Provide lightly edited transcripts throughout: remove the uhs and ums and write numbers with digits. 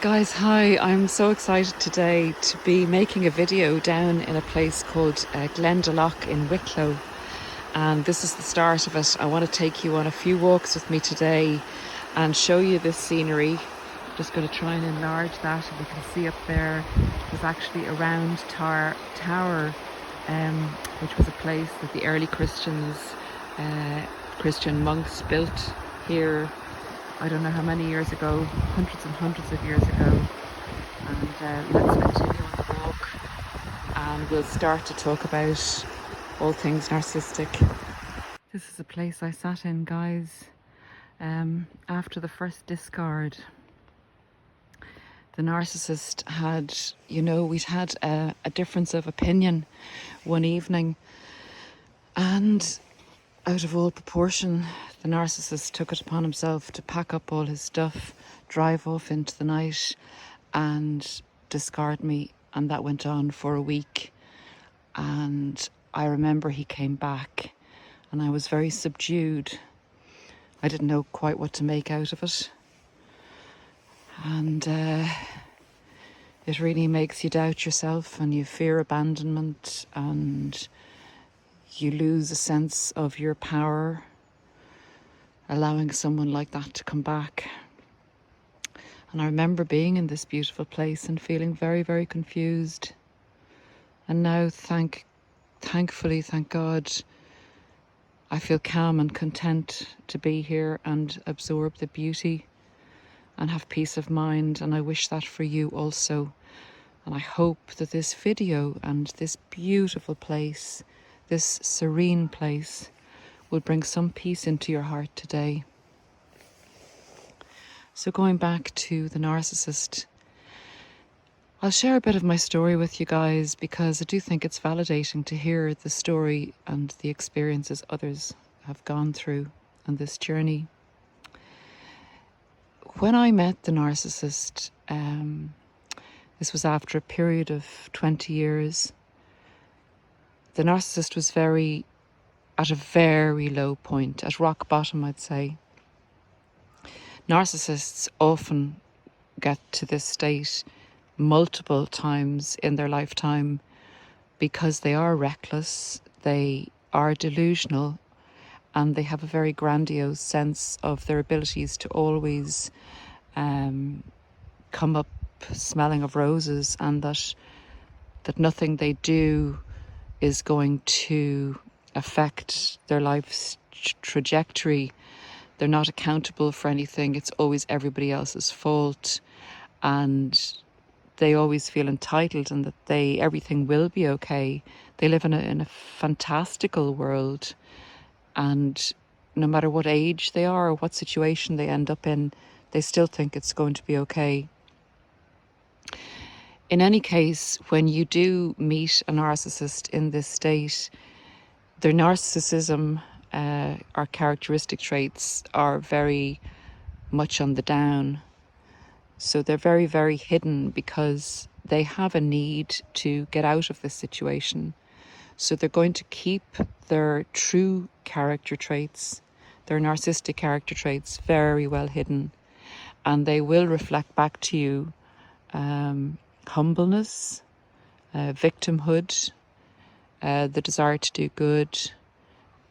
Guys, hi. I'm so excited today to be making a video down in a place called Glendalough in Wicklow, and this is the start of it. I want to take you on a few walks with me today and show you this scenery. I'm just going to try and enlarge that. If you can see up there, there's actually a round tower, which was a place that the early Christians, Christian monks built here. I don't know how many years ago, hundreds and hundreds of years ago. And let's continue on the walk, and we'll start to talk about all things narcissistic. This is a place I sat in, guys, after the first discard. The narcissist had, we'd had a difference of opinion one evening, and out of all proportion, the narcissist took it upon himself to pack up all his stuff, drive off into the night and discard me. And that went on for a week. And I remember he came back and I was very subdued. I didn't know quite what to make out of it. And it really makes you doubt yourself, and you fear abandonment, and you lose a sense of your power, allowing someone like that to come back. And I remember being in this beautiful place and feeling very, very confused. And now, thankfully, thank God, I feel calm and content to be here and absorb the beauty and have peace of mind. And I wish that for you also. And I hope that this video and this beautiful place, this serene place, will bring some peace into your heart today. So going back to the narcissist, I'll share a bit of my story with you guys, because I do think it's validating to hear the story and the experiences others have gone through on this journey. When I met the narcissist, this was after a period of 20 years. The narcissist was at a very low point, at rock bottom, I'd say. Narcissists often get to this state multiple times in their lifetime because they are reckless, they are delusional, and they have a very grandiose sense of their abilities to always come up smelling of roses, and that nothing they do is going to affect their life's trajectory. They're not accountable for anything. It's always everybody else's fault, and they always feel entitled and that everything will be okay. They live in a fantastical world, and no matter what age they are or what situation they end up in, they still think it's going to be okay. In any case, when you do meet a narcissist in this state, their narcissism or characteristic traits are very much on the down. So they're very, very hidden because they have a need to get out of this situation. So they're going to keep their true character traits, their narcissistic character traits, very well hidden. And they will reflect back to you humbleness, victimhood, the desire to do good.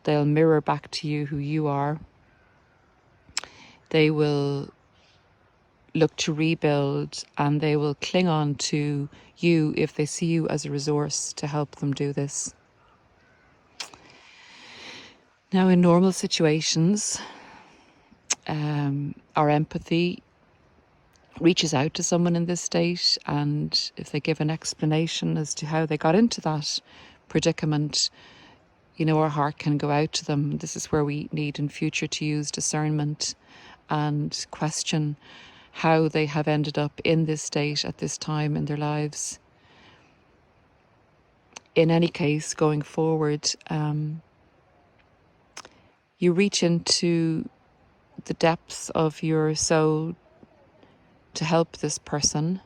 They'll mirror back to you who you are. They will look to rebuild, and they will cling on to you if they see you as a resource to help them do this. Now, in normal situations, our empathy reaches out to someone in this state, and if they give an explanation as to how they got into that predicament, our heart can go out to them. This is where we need in future to use discernment and question how they have ended up in this state at this time in their lives. In any case, going forward, you reach into the depths of your soul to help this person.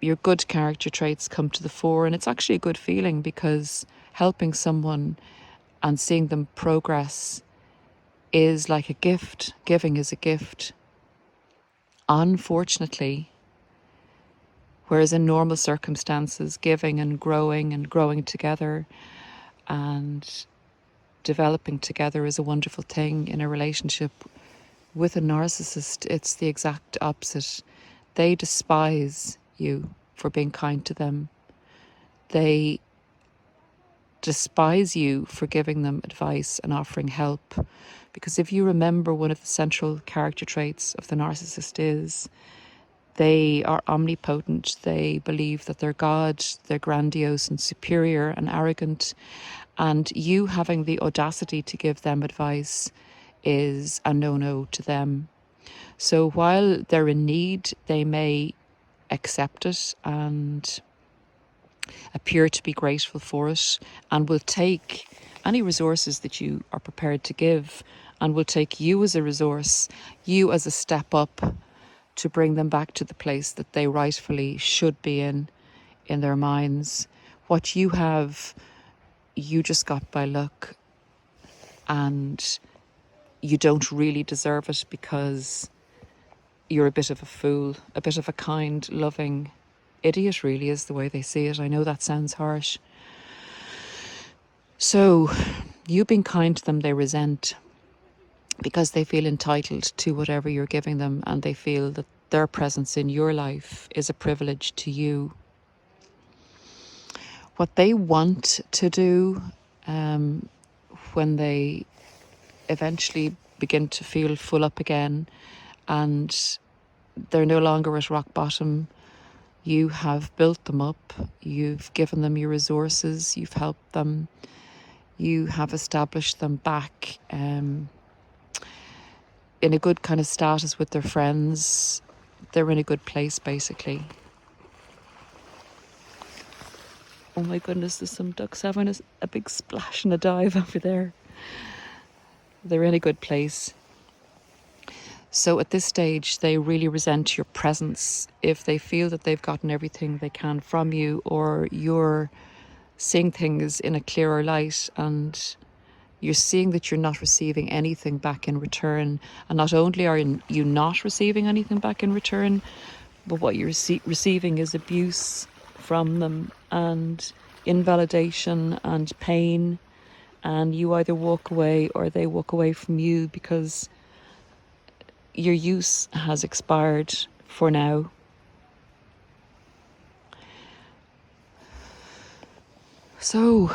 Your good character traits come to the fore, and it's actually a good feeling, because helping someone and seeing them progress is like a gift. Giving is a gift. Unfortunately, whereas in normal circumstances, giving and growing together and developing together is a wonderful thing in a relationship, with a narcissist, it's the exact opposite. They despise you for being kind to them. They despise you for giving them advice and offering help. Because if you remember, one of the central character traits of the narcissist is they are omnipotent. They believe that they're God, they're grandiose and superior and arrogant. And you having the audacity to give them advice is a no-no to them. So while they're in need, they may accept it and appear to be grateful for it, and will take any resources that you are prepared to give, and will take you as a resource, you as a step up to bring them back to the place that they rightfully should be in their minds. What you have, you just got by luck, and you don't really deserve it because you're a bit of a fool, a bit of a kind, loving idiot, really, is the way they see it. I know that sounds harsh. So, you being kind to them, they resent, because they feel entitled to whatever you're giving them, and they feel that their presence in your life is a privilege to you. What they want to do when they eventually begin to feel full up again and they're no longer at rock bottom, you have built them up, you've given them your resources, you've helped them, you have established them back in a good kind of status with their friends. They're in a good place, basically. Oh my goodness, there's some ducks having a big splash and a dive over there. They're in a good place. So at this stage, they really resent your presence. If they feel that they've gotten everything they can from you, or you're seeing things in a clearer light and you're seeing that you're not receiving anything back in return. And not only are you not receiving anything back in return, but what you're receiving is abuse from them and invalidation and pain. And you either walk away or they walk away from you because your use has expired for now. So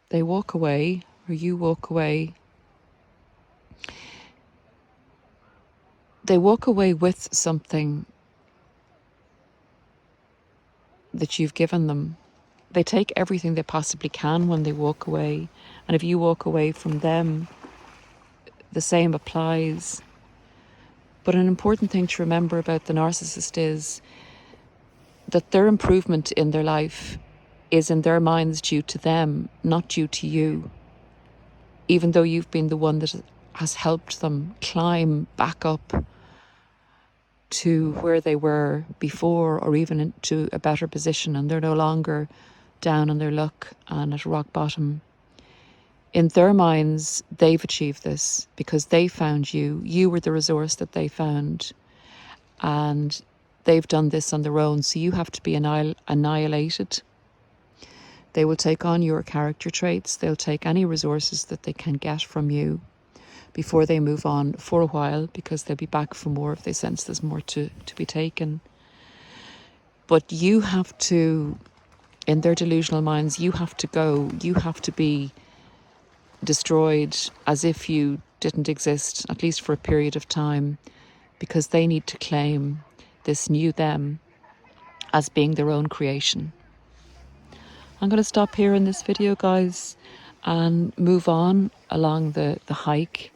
they walk away, or you walk away. They walk away with something that you've given them. They take everything they possibly can when they walk away. And if you walk away from them, the same applies. But an important thing to remember about the narcissist is that their improvement in their life is in their minds due to them, not due to you. Even though you've been the one that has helped them climb back up to where they were before, or even into a better position, and they're no longer down on their luck and at rock bottom. In their minds, they've achieved this because they found you. You were the resource that they found, and they've done this on their own. So you have to be annihilated. They will take on your character traits. They'll take any resources that they can get from you before they move on for a while, because they'll be back for more if they sense there's more to be taken. But you have to, in their delusional minds, you have to go. You have to be destroyed as if you didn't exist, at least for a period of time, because they need to claim this new them as being their own creation. I'm going to stop here in this video, guys, and move on along the hike.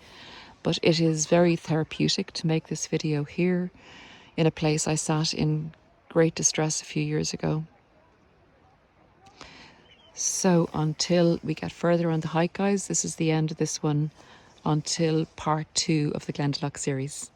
But it is very therapeutic to make this video here in a place I sat in great distress a few years ago. So until we get further on the hike, guys, this is the end of this one until part 2 of the Glendalough series.